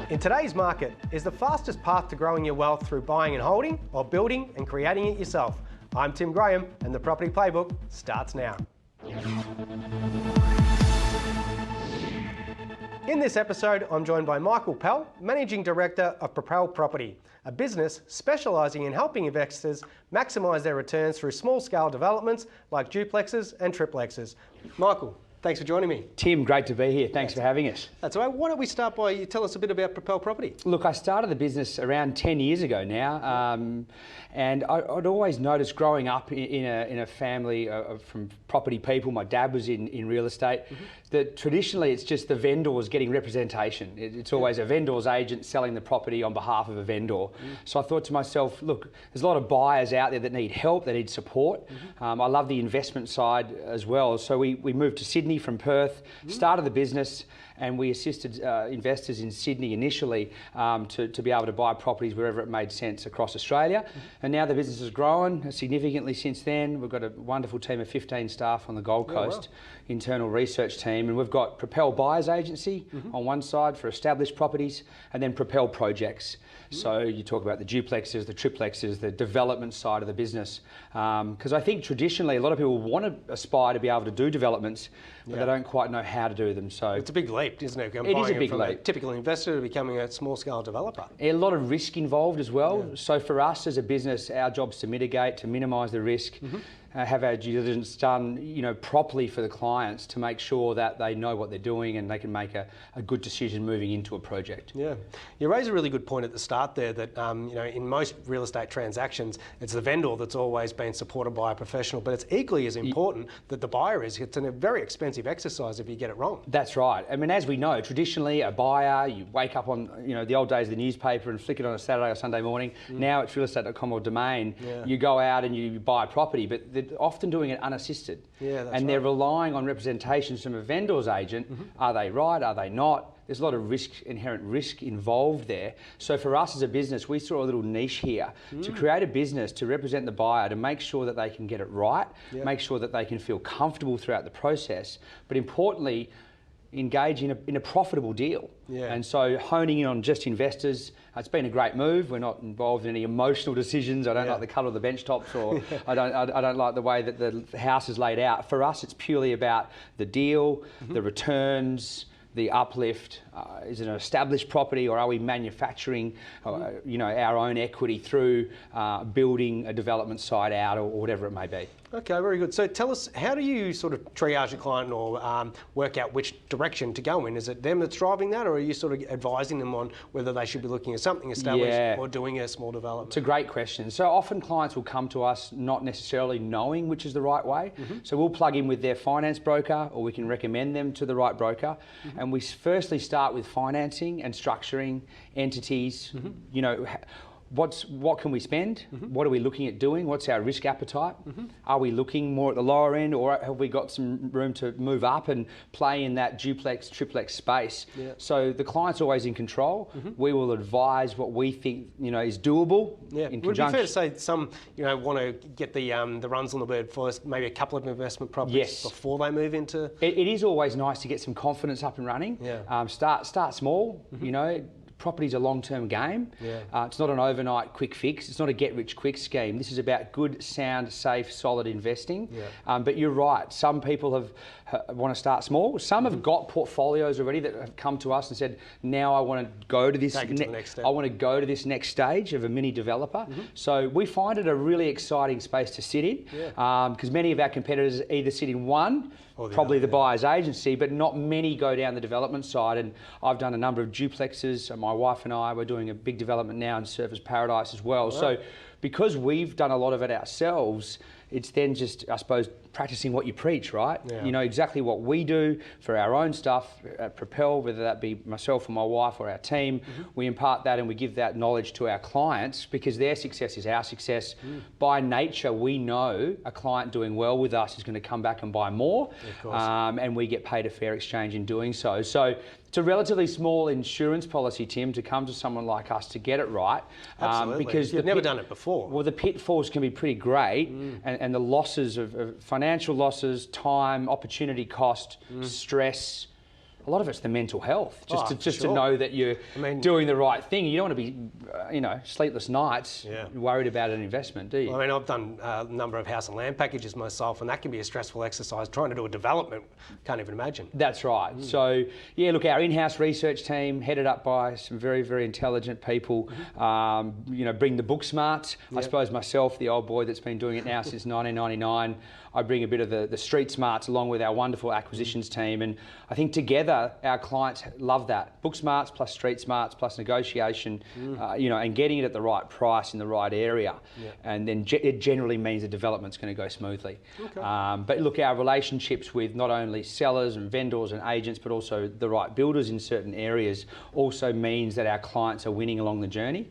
In today's market, is the fastest path to growing your wealth through buying and holding, or building and creating it yourself? I'm Tim Graham, and the Property Playbook starts now. In this episode, I'm joined by Michael Pell, Managing Director of Propel Property, a business specialising in helping investors maximise their returns through small-scale developments like duplexes and triplexes. Michael, thanks for joining me. Tim, great to be here. Thanks for having us. That's all right. Why don't we start by you tell us a bit about Propel Property? Look, I started the business around 10 years ago now, and I'd always noticed growing up in a family from property people, my dad was in real estate, that traditionally it's just the vendors getting representation. It's always a vendor's agent selling the property on behalf of a vendor. So I thought to myself, look, there's a lot of buyers out there that need help, that need support. I love the investment side as well. So we moved to Sydney from Perth, started the business, and we assisted investors in Sydney initially to be able to buy properties wherever it made sense across Australia. And now the business has grown significantly since then. We've got a wonderful team of 15 staff on the Gold Coast, internal research team, and we've got Propel Buyers Agency on one side for established properties, and then Propel Projects. So you talk about the duplexes, the triplexes, the development side of the business. Because I think traditionally a lot of people want to aspire to be able to do developments, but they don't quite know how to do them. So it's a big leap, isn't it? It is a big leap. A typical investor to becoming a small-scale developer. A lot of risk involved as well. So for us as a business, our job's to mitigate, to minimise the risk. Have our due diligence done, properly for the clients to make sure that they know what they're doing and they can make a good decision moving into a project. Yeah, you raise a really good point at the start there that in most real estate transactions, it's the vendor that's always been supported by a professional, but it's equally as important that the buyer is. It's a very expensive exercise if you get it wrong. That's right. I mean, as we know, traditionally a buyer, you wake up on the old days of the newspaper and flick it on a Saturday or Sunday morning. Now it's realestate.com or Domain. You go out and you buy a property, but they're often doing it unassisted. They're relying on representations from a vendor's agent. Are they right? Are they not? There's a lot of inherent risk involved there. So for us as a business, we saw a little niche here to create a business to represent the buyer, to make sure that they can get it right, make sure that they can feel comfortable throughout the process, but importantly, engage in a profitable deal. And so honing in on just investors, it's been a great move. We're not involved in any emotional decisions. I don't like the colour of the bench tops, or I don't like the way that the house is laid out. For us, it's purely about the deal, the returns, the uplift. Is it an established property, or are we manufacturing our own equity through building a development site out, or whatever it may be? Okay, very good. So tell us, how do you sort of triage a client or work out which direction to go in? Is it them that's driving that, or are you sort of advising them on whether they should be looking at something established or doing a small development? It's a great question. So often clients will come to us not necessarily knowing which is the right way. So we'll plug in with their finance broker, or we can recommend them to the right broker. And we firstly start with financing and structuring entities. What can we spend? What are we looking at doing? What's our risk appetite? Are we looking more at the lower end, or have we got some room to move up and play in that duplex, triplex space? So the client's always in control. We will advise what we think is doable. In Would it be fair to say some want to get the runs on the bird first, maybe a couple of investment properties before they move into? It is always nice to get some confidence up and running. Start small. Property's a long-term game. It's not an overnight quick fix. It's not a get-rich-quick scheme. This is about good, sound, safe, solid investing. But you're right. Some people want to start small. Some have got portfolios already that have come to us and said, now I want to go to this. Take it to the next step. I want to go to this next stage of a mini developer. So we find it a really exciting space to sit in, because many of our competitors either sit in one, probably the buyer's agency, but not many go down the development side. And I've done a number of duplexes. My wife and I, we're doing a big development now in Surfers Paradise as well. So because we've done a lot of it ourselves, it's then just, I suppose, practicing what you preach, right? You know exactly what we do for our own stuff at Propel, whether that be myself or my wife or our team. We impart that and we give that knowledge to our clients, because their success is our success. By nature, we know a client doing well with us is going to come back and buy more, and we get paid a fair exchange in doing so. So it's a relatively small insurance policy, Tim, to come to someone like us to get it right. Absolutely. Because you've never done it before. Well, the pitfalls can be pretty great, and the losses of financial losses, time, opportunity cost, stress, a lot of it's the mental health, just to sure. know that you're doing the right thing. You don't want to be, sleepless nights worried about an investment, do you? I mean, I've done a number of house and land packages myself, and that can be a stressful exercise. Trying to do a development, can't even imagine. That's right. So, yeah, look, our in-house research team, headed up by some very, very intelligent people, bring the book smarts. I suppose myself, the old boy that's been doing it now since 1999, I bring a bit of the street smarts along with our wonderful acquisitions team, and I think together our clients love that. Book smarts plus street smarts plus negotiation, and getting it at the right price in the right area, and then it generally means the development's going to go smoothly. Okay. But look, our relationships with not only sellers and vendors and agents, but also the right builders in certain areas also means that our clients are winning along the journey,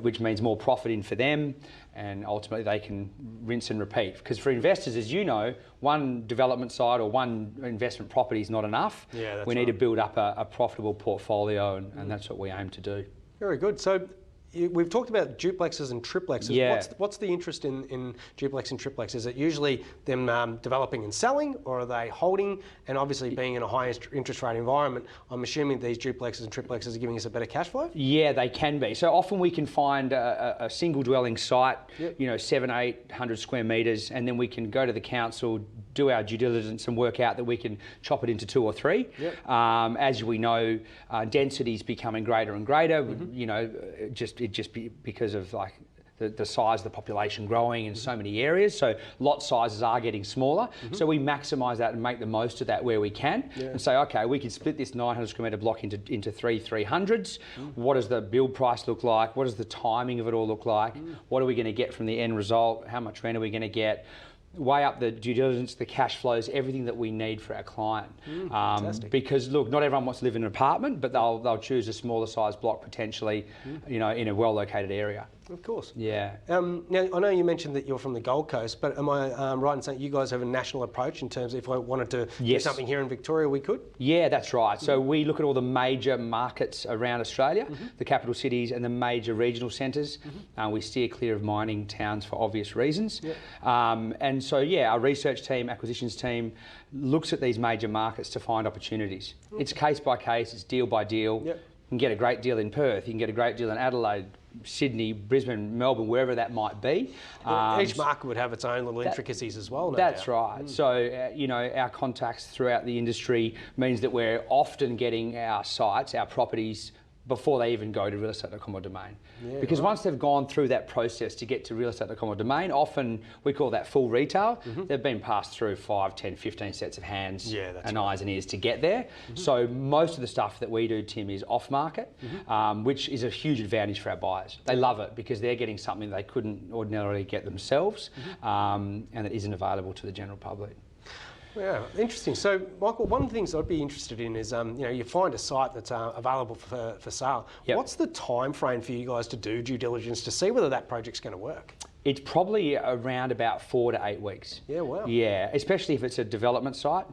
which means more profit in for them, and ultimately they can rinse and repeat. Because for investors, as you know, one development site or one investment property is not enough. Yeah, that's we need to build up a profitable portfolio, and that's what we aim to do. Very good. So we've talked about duplexes and triplexes. Yeah. What's the interest in duplex and triplex? Is it usually them developing and selling, or are they holding? And obviously being in a high interest rate environment, I'm assuming these duplexes and triplexes are giving us a better cash flow? Yeah, they can be. So often we can find a single dwelling site, 700-800 square metres, and then we can go to the council, do our due diligence and work out that we can chop it into 2 or 3. As we know, density is becoming greater and greater, because of like the size of the population growing in so many areas. So lot sizes are getting smaller. So we maximise that and make the most of that where we can, and say, okay, we can split this 900 square metre block into 3 300s. What does the build price look like? What does the timing of it all look like? What are we going to get from the end result? How much rent are we going to get? Weigh up the due diligence, the cash flows, everything that we need for our client. Because look, not everyone wants to live in an apartment, but they'll choose a smaller size block potentially, in a well located area. Of course. Yeah. Now, I know you mentioned that you're from the Gold Coast, but am I right in saying you guys have a national approach in terms of if I wanted to do something here in Victoria, we could? Yeah, that's right. So we look at all the major markets around Australia, the capital cities and the major regional centres. We steer clear of mining towns for obvious reasons. And so, our research team, acquisitions team, looks at these major markets to find opportunities. It's case by case, it's deal by deal. You can get a great deal in Perth, you can get a great deal in Adelaide, Sydney, Brisbane, Melbourne, wherever that might be. Each market would have its own little intricacies as well. That's right. So, our contacts throughout the industry means that we're often getting our sites, our properties, before they even go to realestate.com or Domain. Because once they've gone through that process to get to realestate.com or Domain, often we call that full retail. They've been passed through 5, 10, 15 sets of hands and eyes and ears to get there. So most of the stuff that we do, Tim, is off market, which is a huge advantage for our buyers. They love it because they're getting something they couldn't ordinarily get themselves, and that isn't available to the general public. Yeah, interesting. So, Michael, one of the things I'd be interested in is, you find a site that's available for sale. What's the time frame for you guys to do due diligence to see whether that project's going to work? It's probably around about 4 to 8 weeks. Yeah, wow. Yeah, especially if it's a development site.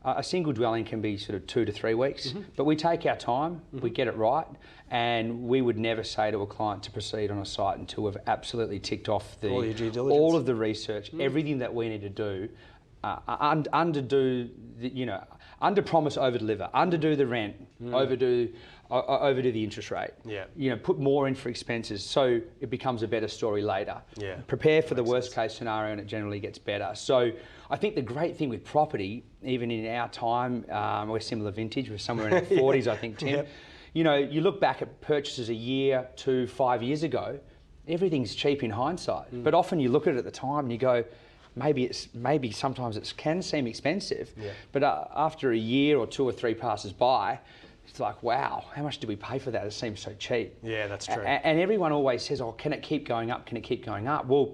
A single dwelling can be sort of 2 to 3 weeks, but we take our time, we get it right, and we would never say to a client to proceed on a site until we've absolutely ticked off all your due diligence, all of the research, everything that we need to do. Under promise, over deliver. Underdo the rent, overdo the interest rate. Put more in for expenses, so it becomes a better story later. Prepare for the worst case scenario, and it generally gets better. So I think the great thing with property, even in our time, we're similar vintage, we're somewhere in our 40s, I think, Tim. You look back at purchases a year, 2, 5 years ago, everything's cheap in hindsight. But often you look at it at the time and you go, maybe sometimes it can seem expensive, but after a year or 2 or 3 passes by, it's like, wow, how much did we pay for that? It seems so cheap. Yeah, that's true. And everyone always says, oh, can it keep going up? Can it keep going up? Well,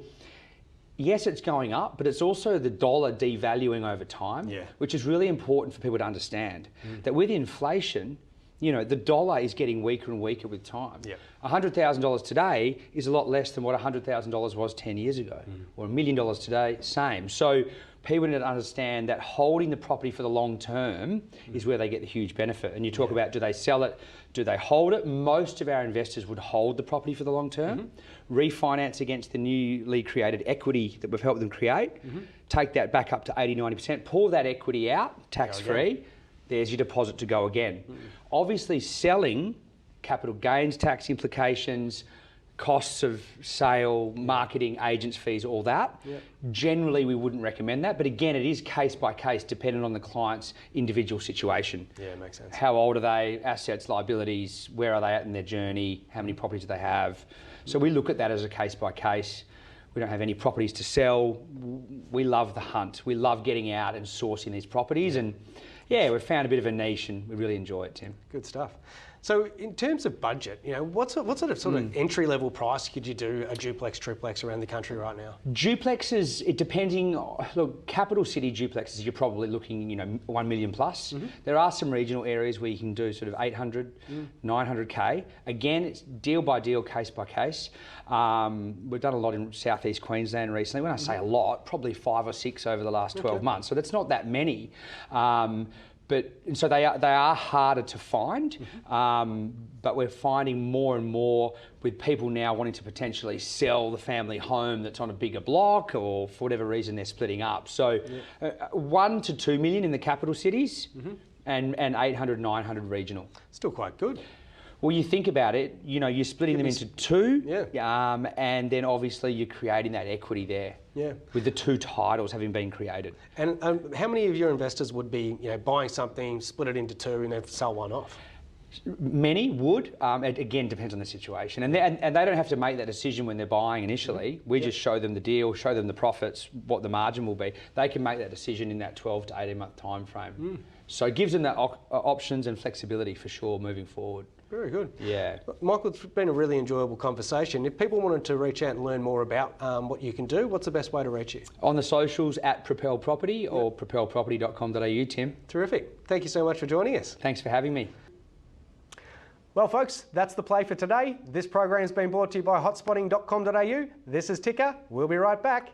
yes, it's going up, but it's also the dollar devaluing over time, which is really important for people to understand. That with inflation, the dollar is getting weaker and weaker with time. $100,000 today is a lot less than what $100,000 was 10 years ago, or $1 million today, same. So people need to understand that holding the property for the long term is where they get the huge benefit. And you talk about, do they sell it? Do they hold it? Most of our investors would hold the property for the long term, refinance against the newly created equity that we've helped them create, take that back up to 80, 90%, pull that equity out, tax-free, there's your deposit to go again. Obviously selling, capital gains tax implications, costs of sale, marketing, agents fees, all that. Generally, we wouldn't recommend that. But again, it is case by case, dependent on the client's individual situation. Yeah, makes sense. How old are they? Assets, liabilities, where are they at in their journey? How many properties do they have? So we look at that as a case by case. We don't have any properties to sell. We love the hunt. We love getting out and sourcing these properties. And yeah, we've found a bit of a niche and we really enjoy it, Tim. Good stuff. So in terms of budget, you know, what sort of entry level price could you do a duplex, triplex around the country right now? Duplexes, look, capital city duplexes, you're probably looking, 1 million plus. There are some regional areas where you can do sort of 800, 900K. Again, it's deal by deal, case by case. We've done a lot in southeast Queensland recently. When I say a lot, probably 5 or 6 over the last 12 months. So that's not that many. So they are harder to find, but we're finding more and more with people now wanting to potentially sell the family home that's on a bigger block, or for whatever reason they're splitting up. So 1 to 2 million in the capital cities, and 800, 900 regional. Still quite good. Well, you think about it, you're splitting them into two, and then obviously you're creating that equity there. Yeah. With the 2 titles having been created. And how many of your investors would be, buying something, split it into 2, and then sell one off? Many would. It again depends on the situation, and they don't have to make that decision when they're buying initially. We just show them the deal, show them the profits, what the margin will be. They can make that decision in that 12 to 18 month time frame. So it gives them that options and flexibility for sure moving forward. Very good. Yeah. Michael, it's been a really enjoyable conversation. If people wanted to reach out and learn more about what you can do, what's the best way to reach you? On the socials at Propel Property or propelproperty.com.au, Tim. Terrific. Thank you so much for joining us. Thanks for having me. Well, folks, that's the play for today. This program has been brought to you by hotspotting.com.au. This is Ticker. We'll be right back.